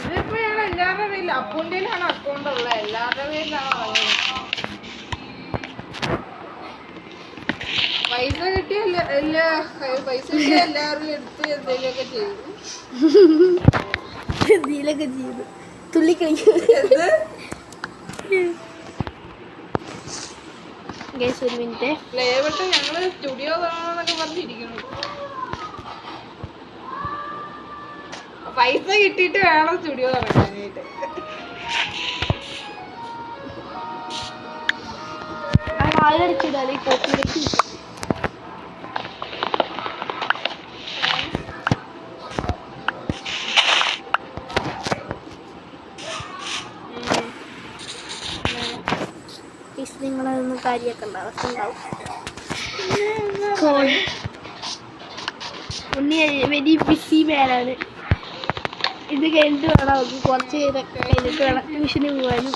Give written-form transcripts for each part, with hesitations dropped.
ഇതിപ്പോ ഞാൻ എല്ലാവരുടെ പേരിൽ അക്കൗണ്ടിലാണ് അക്കൗണ്ട് ഉള്ളത്, എല്ലാവരുടെ പേരിലാണ് പൈസ കിട്ടിയ പൈസ കിട്ടിയ എല്ലാവരും എടുത്ത് എന്തെങ്കിലുമൊക്കെ ചെയ്തു. എന്തെങ്കിലുമൊക്കെ ചെയ്തു തുള്ളിക്കളിക്കും. ഒരു മിനിറ്റ്, ലേവട്ട് ഞങ്ങള് സ്റ്റുഡിയോ കാണാന്നൊക്കെ പറഞ്ഞിരിക്കുന്നു. പൈസ കിട്ടിയിട്ട് വേണം സ്റ്റുഡിയോ തുടങ്ങാനായിട്ട്. ആളടിച്ചിടാതെ കോപ്പിയിലേക്ക് നിങ്ങളതൊന്നും കാര്യമൊക്കെ ഉണ്ടാവും. ഉണ്ണി വെരി ബിസി മാനാണ്. ഇത് കഴിഞ്ഞിട്ട് വേണം കുറച്ച് കഴിഞ്ഞിട്ട് വേണം ട്യൂഷന് പോകാനും.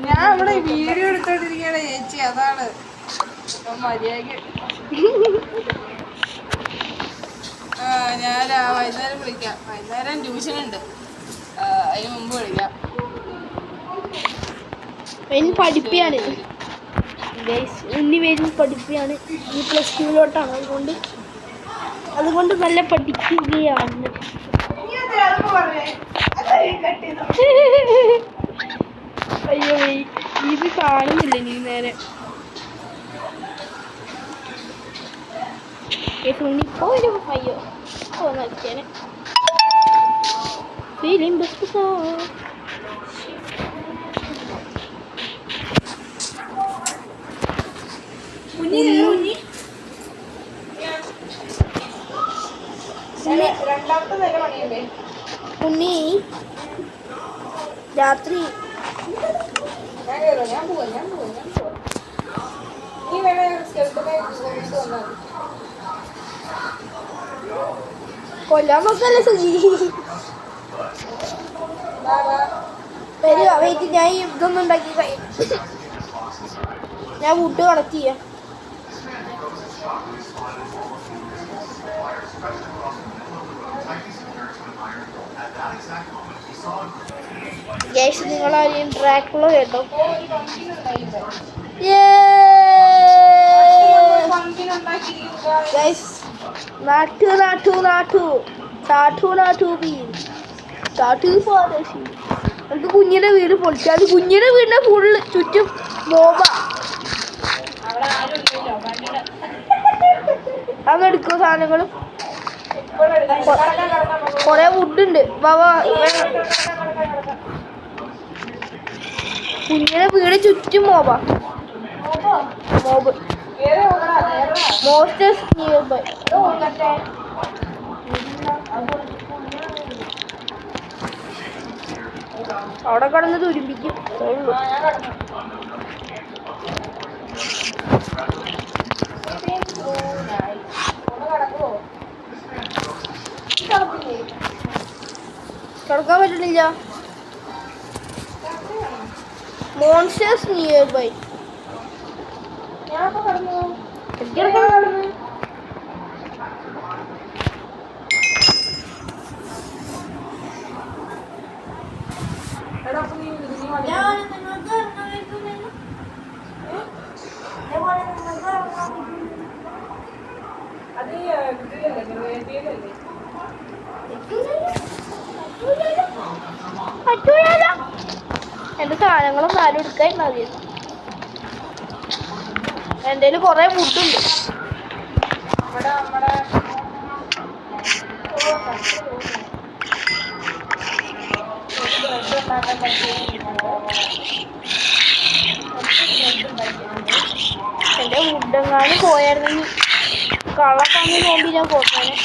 ഞാൻ ഇവിടെ വീഡിയോ എടുത്തോണ്ടിരിക്കണ ചേച്ചി, അതാണ് മര്യാദ. ഞാൻ വൈകുന്നേരം വിളിക്കാം, വൈകുന്നേരം ട്യൂഷൻ ഉണ്ട്, അതിന് മുമ്പ് വിളിക്കാം. പഠിപ്പിയാണ് ഉണ്ണി വരും, പഠിപ്പിയാണ്. ഈ +2 അതുകൊണ്ട് നല്ല പഠിക്കുകയാണ്. അയ്യോ ഇത് കാണുന്നില്ല നീ നേരെ. ഉണ്ണിപ്പോലും അയ്യോ നോക്കിയാനെ ഫീലിംഗ് ബെസ്റ്റ്. ഉണ്ണി രാത്രി കൊല്ലാൻ നോക്കല്ലേ സുജി. വരിക വെയിറ്റ്, ഞാൻ ഇതൊന്നും ഉണ്ടാക്കി ഞാൻ വുഡ് കണക്ട് ചെയ്യാം. നിങ്ങളാരെയും ഡ്രാക്കുള കേട്ടോ? നമുക്ക് കുഞ്ഞിന്റെ വീട് പൊളിച്ചാൽ കുഞ്ഞിന്റെ വീടിന്റെ ഫുള്ള് ചുറ്റും മോബ. അതെടുക്കും സാധനങ്ങളും കൊറേ വുഡുണ്ട്. കുഞ്ഞിന്റെ വീട് ചുറ്റും മോബ. Mob monsters nearby. അവിടെ കടന്ന് തുരുമ്പിക്കും. കിടക്കാൻ പറ്റണില്ല. Monsters nearby. എന്റെ സാധനങ്ങളൊന്നും ആരും എടുക്കാൻ മതി. എൻ്റെ കയ്യിൽ കുറേ വുഡുണ്ട്. എൻ്റെ വുഡെങ്ങാനും പോയായിരുന്നെങ്കിൽ കള്ളക്കാന്ന് നോമ്പി ഞാൻ പോട്ടേനെ.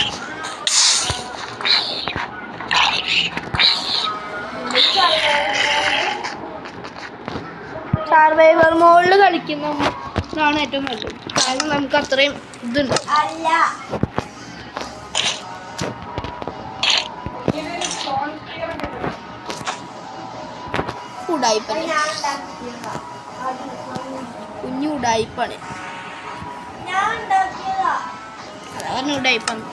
സർവൈവർ മോഡിൽ കളിക്കുന്നതാണ് ഏറ്റവും നല്ലത്. കാരണം നമുക്ക് അത്രയും ഇതുണ്ട്. ഉടായിപ്പനെ കുഞ്ഞു ഉടായിപ്പാണ് അതാ പറഞ്ഞു ഉടായിപ്പാണ്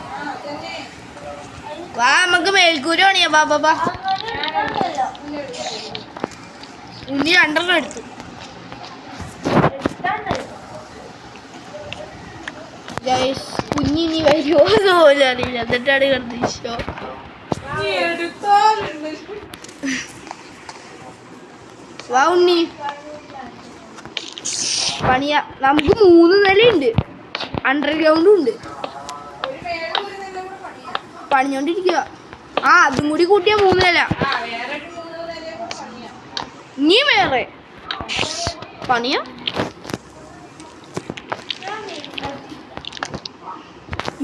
വാ നമുക്ക് മേൽക്കൂര പണിയാ ബാബാ ഉണ്ണി 2 എടുത്തു കുഞ്ഞിനി വരുമോ പോലും അറിയില്ല എന്നിട്ടാണ് കിടന്ന് ഇഷ്ടോ വാ ഉണ്ണി പണിയാ നമുക്ക് 3 നിലയുണ്ട് അണ്ടർഗ്രൗണ്ടും ഉണ്ട് പണിഞ്ഞോണ്ടിരിക്കുക അതും കൂടി കൂട്ടിയാ 3 നില നീ വേറെ പണിയാ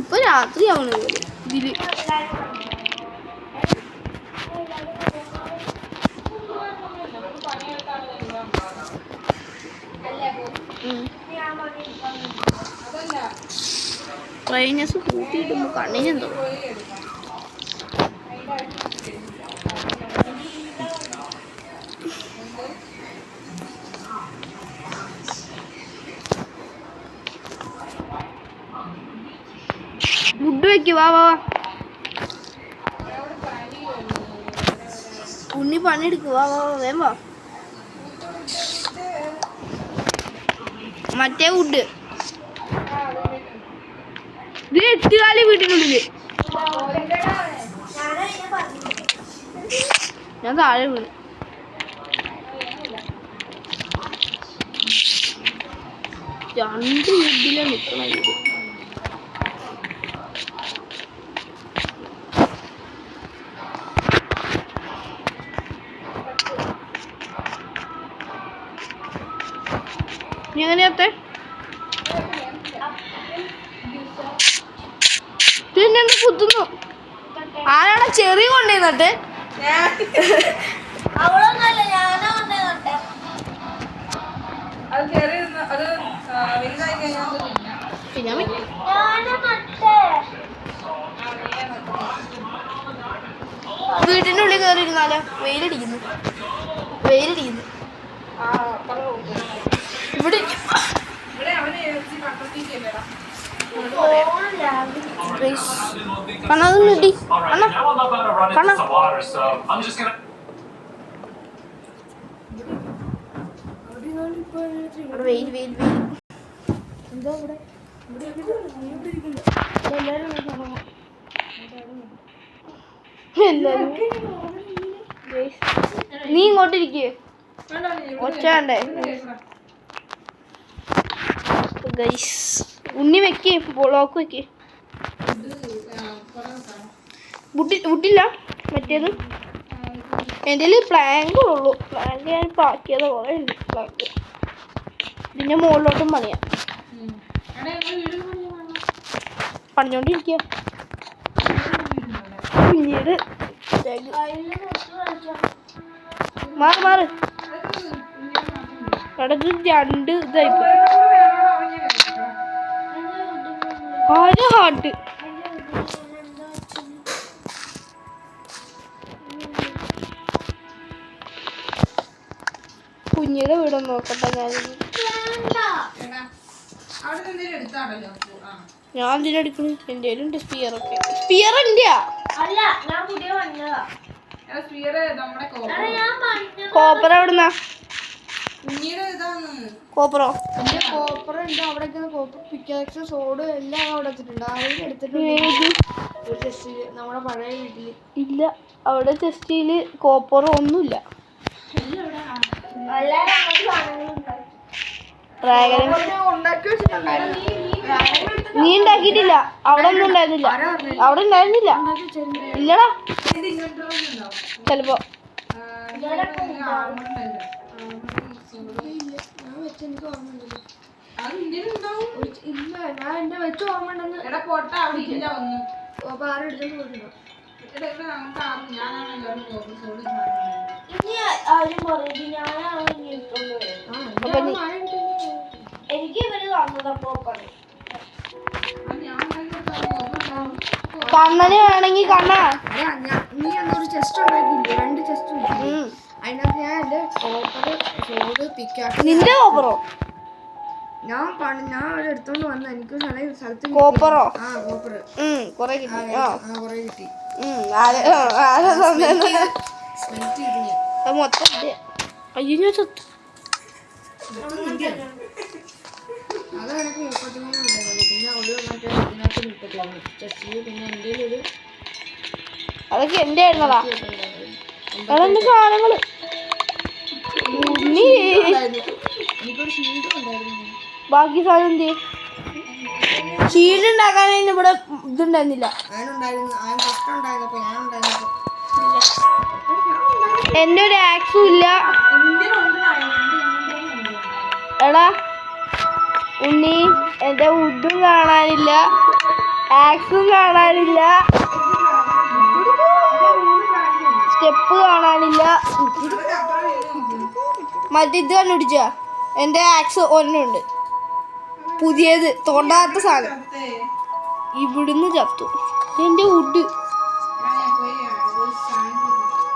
ഇപ്പൊ രാത്രിയാവണ ഇതില് ട്രെയിനസ് കൂട്ടിയിടുമ്പോ കണ്ണിനെന്തോ ഫുഡ് വെക്ക് വാ ഉണ്ണി പണിയെടുക്ക് വാ വേം വാ മറ്റേ ഫുഡ് ഇത് 8 കാലി വീട്ടിനുള്ളില് ഞാൻ താഴെ വീണു രണ്ട് വീട്ടിലാണ് നിൽക്കണം ഇത് എങ്ങനെയാത്തെ പിന്നെ എന്ത് കുത്തുന്നു ആരാണ് ചെറിയ കൊണ്ടുവന്നിട്ട് വീട്ടിന്റെ ഉള്ളിൽ കയറിയിരുന്നാലോ വെയിലടിക്കുന്നു ഇവിടെ കണ്ണതും കിട്ടി വെയിൽ എന്താ ഇവിടെ നീ ഇങ്ങോട്ടിരിക്കേ ഒച്ചണ്ടേ ഉണ്ണി വെക്കേ ലോക്ക് വെക്കേ ബുട്ടില്ല മറ്റേത് എൻ്റെ പ്ലാങ്ക് ഉള്ളൂ പ്ലാങ്ക് ഞാൻ പാക്കിയത് കുറേ ഉണ്ട് പ്ലാങ്ക് ഇതിൻ്റെ മുകളിലോട്ടും പണിയാം പണിഞ്ഞോണ്ടിരിക്കുക പിന്നീട് മാറ് ഇടക്ക് 2 ഇതായിപ്പോ ഹാർട്ട് കുഞ്ഞിയുടെ വീടൊന്ന് നോക്കട്ടെ ഞാൻ എന്തിനെടുക്കുന്നു എൻ്റെ ഉണ്ട് സ്പിയറൊക്കെ സ്പിയർ എന്റെയാ കോപ്പർ എവിടുന്നാ കോപ്പറോ കോപ്പർ ഉണ്ട് അവിടെ കോപ്പർ പിക്കാക്സ് സോഡ് എല്ലാം അവിടെ വെച്ചിട്ടുണ്ട് ആരെങ്കിലും എടുത്തിട്ടുണ്ട് ടെസ്റ്റില് നമ്മുടെ പഴയ വീട്ടില് ഇല്ല അവിടെ ടെസ്റ്റില് കോപ്പർ ഒന്നുമില്ല നീ ഉണ്ടാക്കിയിട്ടില്ല അവിടെ ഒന്നും ഉണ്ടായിരുന്നില്ല അവിടെ ഉണ്ടായിരുന്നില്ല ഇല്ലടാ ചിലപ്പോ ഇല്ല ഞാൻ എന്റെ വെച്ച് ഓർമ്മ എനിക്ക് ഇവര് കണ്ണന് വേണമെങ്കിൽ കണ്ണ നീ എന്നൊരു ചെസ്റ്റ് ഉണ്ടാക്കിയില്ലേ 2 ചെസ്റ്റ് അതിനകത്ത് ഞാൻ എൻ്റെ കോപ്പർ സോഡ് പിക്കാക്സ് നിന്റെ കോപ്പറോ? ഞാൻ അവിടെ എടുത്തോണ്ട് വന്ന എനിക്ക് സ്ഥലത്ത് കോപ്പറോ? ആ കോപ്പർ കൊറേ കിട്ടി. കുറെ കിട്ടി. സ്മെൽറ്റ് ചെയ്ത് ഞാൻ അത് മൊത്തം അയ്യോ ഞാൻ ചത്തു. അത് എനിക്ക് 33 ഉണ്ടായിരുന്നു. പിന്നെ ഒരു മറ്റേ ഇതിനകത്ത് 31 ചെസ്റ്റിൽ. പിന്നെ എൻ്റെ ഒരു അതൊക്കെ എന്റെ ആയിരുന്നടാ. അതെന്റെ സാധനങ്ങള്. എനിക്കൊരു ഷീൽഡും ഉണ്ടായിരുന്നു. ബാക്കി സാധനം എന്ത് ഷീൽഡ് ഉണ്ടാക്കാനായിട്ട് ഇവിടെ ഇതുണ്ടായിരുന്നില്ല. എന്റെ ഒരു ആക്സും ഇല്ല. എടാ ഉണ്ണി, എന്റെ വുഡും കാണാനില്ല, ആക്സും കാണാനില്ല, സ്റ്റെപ്പ് കാണാനില്ല. മറ്റേ ഇത് കണ്ടുപിടിച്ച എന്റെ ആക്സ് ഒരെണ്ണുണ്ട്, പുതിയത് തോണ്ടാത്ത സാധനം. ഇവിടുന്ന് ചത്തു. എന്റെ വുഡ്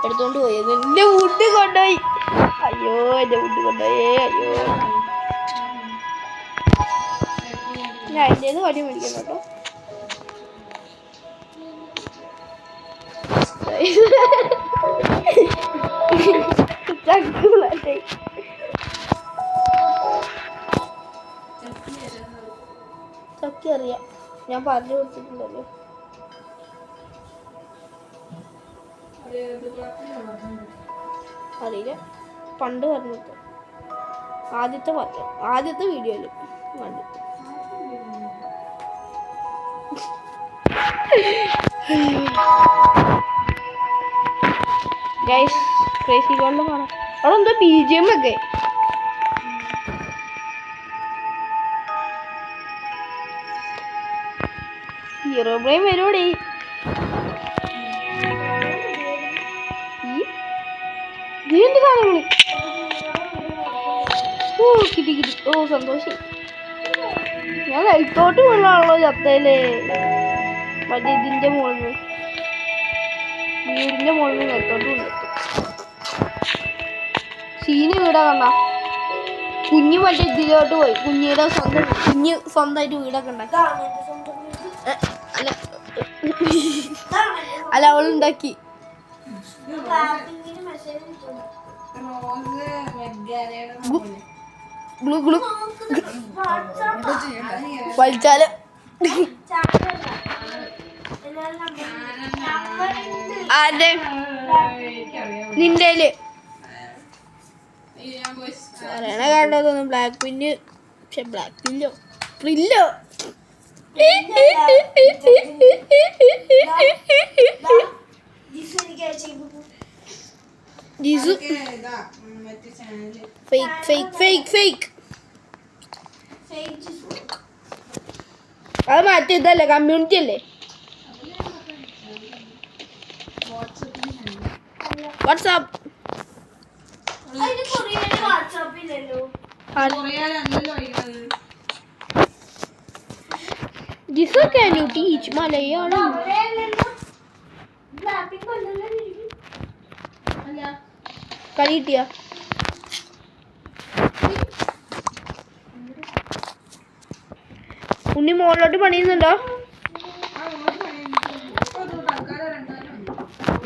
എടുത്തോണ്ട് പോയി. എന്റെ വുഡ് കൊണ്ടുപോയി. അയ്യോ എന്റെ വുഡ് കൊണ്ടുപോയേ. അയ്യോ ഞാൻ അതിൻ്റെത് കാര്യം മേടിക്കണം കേട്ടോ. ചക്കി അറിയാം, ഞാൻ പറഞ്ഞു കൊടുത്തിട്ടുണ്ടല്ലോ. അറിയില്ല, പണ്ട് പറഞ്ഞിട്ട് ആദ്യത്തെ വീഡിയോയില് കണ്ടു. ഗൈസ് ക്രേസി ഗോൾഡ് കാണാം. അവിടെ എന്തോ BGM ഒക്കെ. ഹീറോ ബ്രെയിൻ വരുവോടെ. എന്ത് സാധനങ്ങള്. ഓ കിട്ടി. ഓ സന്തോഷം. ഞാൻ ലൈറ്റോട്ട് വീണാണല്ലോ ചത്തയില്. മറ്റേ ഇതിന്റെ മുകളിൽ വീടിന്റെ മുകളിൽ ലൈറ്റോട്ട് വീണിട്ട് സീന് വീടാ കണ്ട. കുഞ്ഞ് മറ്റേ ഇതിലോട്ട് പോയി. കുഞ്ഞ് സ്വന്തമായിട്ട് വീടൊക്കെ ഉണ്ടാക്കി. അല്ല അവളുണ്ടാക്കി. വലിച്ചാല് ആരുടെ നിന്റെ പറയണ കണ്ടതൊന്നും ബ്ലാക്ക് പിന്ന്. പക്ഷെ ബ്ലാക്ക് പ്രില്ലോ ജിസു ഫേക്ക്. അത് മാറ്റിയതല്ലേ, കമ്മ്യൂണിറ്റി അല്ലേ. വാട്സാപ്പ് ജിസു can you teach മലയാളം? കളി കിട്ടിയ ഉണ്ണി മോളിലോട്ട് പണിയുന്നുണ്ടോ?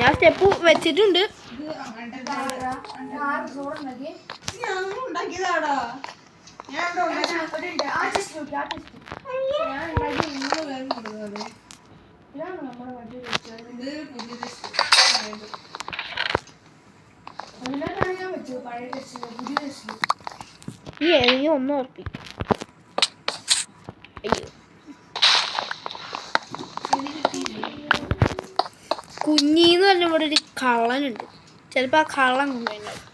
ഞാൻ സ്റ്റെപ്പ് വെച്ചിട്ടുണ്ട്. ഈ ഏതെങ്കിലും ഒന്നും ഉറപ്പിക്കും. അയ്യോ കുഞ്ഞിന്ന് പറഞ്ഞ ഇവിടെ ഒരു കള്ളനുണ്ട്. ചിലപ്പോ ആ കള്ളൻ കൊണ്ടുപോയിട്ടുണ്ടാവും.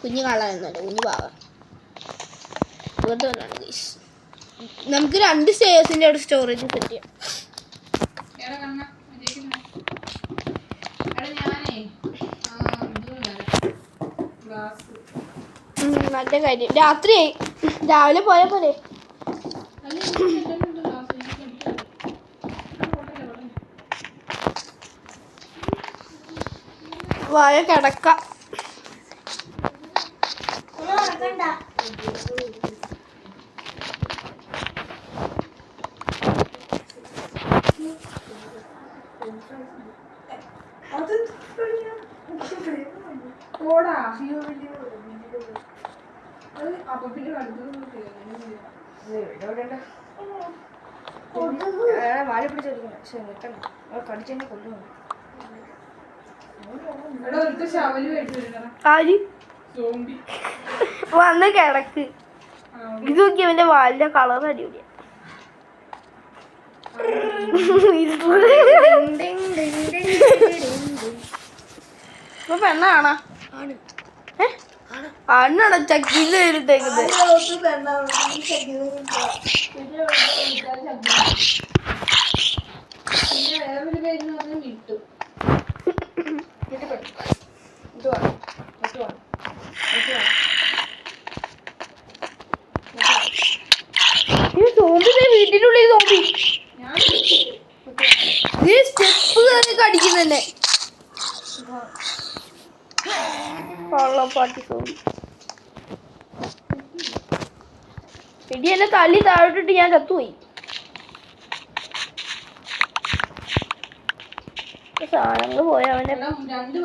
കുഞ്ഞ് കള്ളനൊന്നുമല്ല, കുഞ്ഞ് പാവം. ഇവിടുത്തെ പറഞ്ഞാണ് ഗൈസ്. നമുക്ക് 2 സ്റ്റേഴ്സിന്റെ അവിടെ സ്റ്റോറേജ് സെറ്റ് ചെയ്യാം. നല്ല കാര്യം. രാത്രിയായി, രാവിലെ പോയാ പോലെ. വായ കിടക്ക. വാഴ പിടിച്ചെടുക്കണം കടിച്ചെന്നെ കൊല്ലുന്നു. ആര് വന്ന് കിടക്ക്. ഇത് നോക്കി അവന്റെ വാലിന്റെ കളർ അടിപൊളിയാ. ഇപ്പൊ പെണ്ണാണോ? അണ്ണാണോ ചക്കിന്ന് ഇട്ടേക്കുന്നത്? വീട്ടിനുള്ളിൽ നോക്കി സ്റ്റെപ്പ് കയറി കടിക്കുന്നല്ലേ. പാട്ടി സോമ്പി എടി എന്നെ തല്ലി താഴോട്ടിട്ട് ഞാൻ ചത്തുപോയി. സാധനങ്ങൾ പോയ അവനെ 2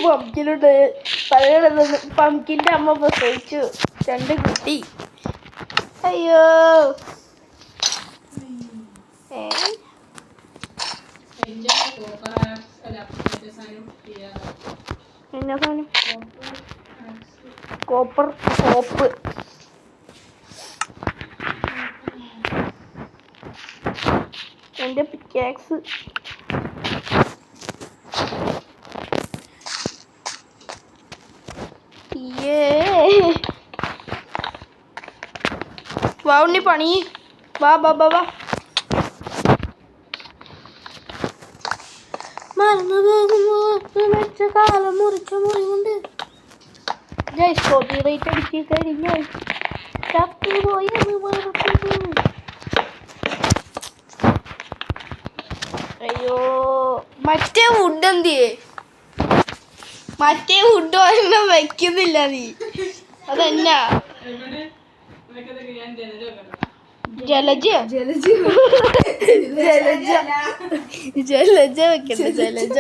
പംകിനുണ്ട്. പംകിന്റെ അമ്മ പ്രസവിച്ചു 2 കുട്ടി. അയ്യോ എന്നാ സാധനം? Copper soap. എന്റെ പിക്കാക്സ്. വാ ഉണ്ണി പണി. വാ ബാ ബാ വാ. മറന്നു പോകുമ്പോ വെച്ച കാലം മുറിച്ച മുറി കൊണ്ട് കോപ്പിറൈറ്റ് അടിച്ച് കഴിഞ്ഞാൽ അയ്യോ മറ്റേ വുഡ് എന്തിയേ? മറ്റേ വുഡ് ഒരെണ്ണം വെക്കുന്നില്ല നീ. അതെന്നാ ജലജ ജലജ ജലജ വെക്കണ്ട. ജലജ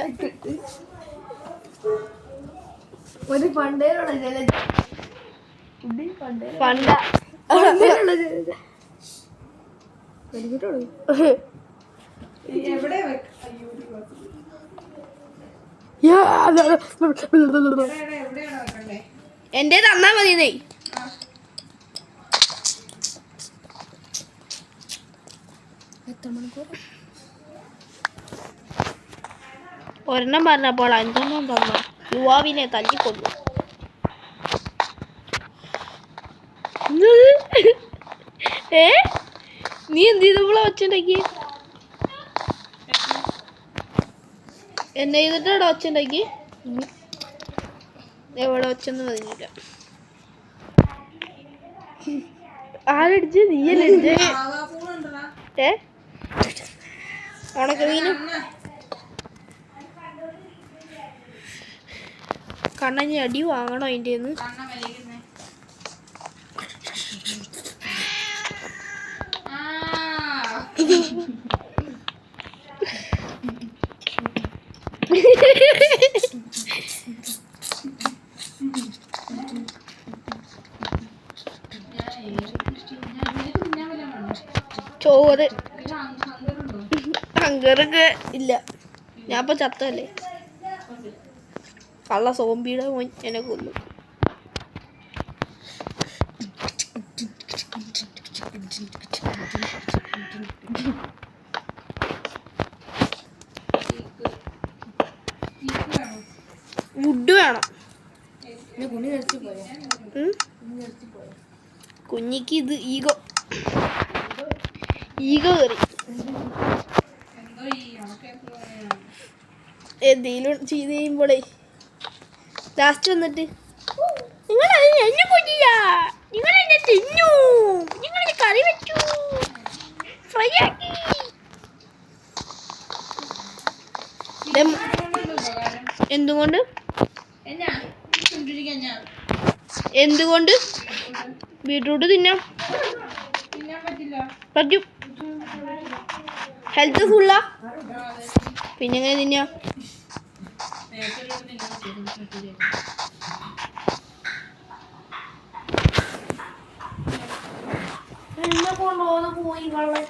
ഒരു പണ്ടേലുള്ള ജലജ. പണ്ട എന്റെ തന്നാ മതി. ഒരെണ്ണം പറഞ്ഞപ്പോൾ 5 തന്നു. യുവാവിനെ തല്ലിക്കൊന്നു. നീ എന്ത് ചെയ്തപ്പോളാ ഒച്ചുണ്ടാക്കി? എന്നെ ചെയ്തിട്ടാടോ ഒച്ചുണ്ടാക്കി? എവിടെ ഒച്ചൊന്നും പറഞ്ഞില്ല. ആരടിച്ച്? നീയല്ലേ അടിച്ചേ? ഉണക്കമീന് കണ്ണഞ്ഞി അടി വാങ്ങണോ അതിൻ്റെ ഒന്ന്? ചോറ് ഹങ്കറൊക്കെ ഇല്ല. ഞാൻ ഇപ്പൊ ചത്തല്ലേ. കള്ള സോംബിയുടെ മോൻ എന്നെ കൊന്നു. വുഡ് വേണം. കുഞ്ഞിക്ക് ഇത് ഈഗോ കയറി. എന്തെങ്കിലും ചെയ്ത് കഴിയുമ്പോളേ ലാസ്റ്റ് വന്നിട്ട് നിങ്ങളത് എന്നെ കൊല്ലില്ല, നിങ്ങളെന്നെ തിന്നു, നിങ്ങളെ കറി വെച്ചു, ഫ്രൈ ആക്കി. എന്തുകൊണ്ട് എന്നാ ചുണ്ടിരിക്കാൻ ഞാൻ എന്തുകൊണ്ട് ബീട്രൂട്ട് തിന്നാം തിന്നാൻ പറ്റില്ല. പറ്റും ഹെൽത്ത് ഫുള്ളാ പിന്നെ എങ്ങനെ തിന്നാ എന്നെ കൊണ്ടുപോകുന്ന പോയി കള്ളൻ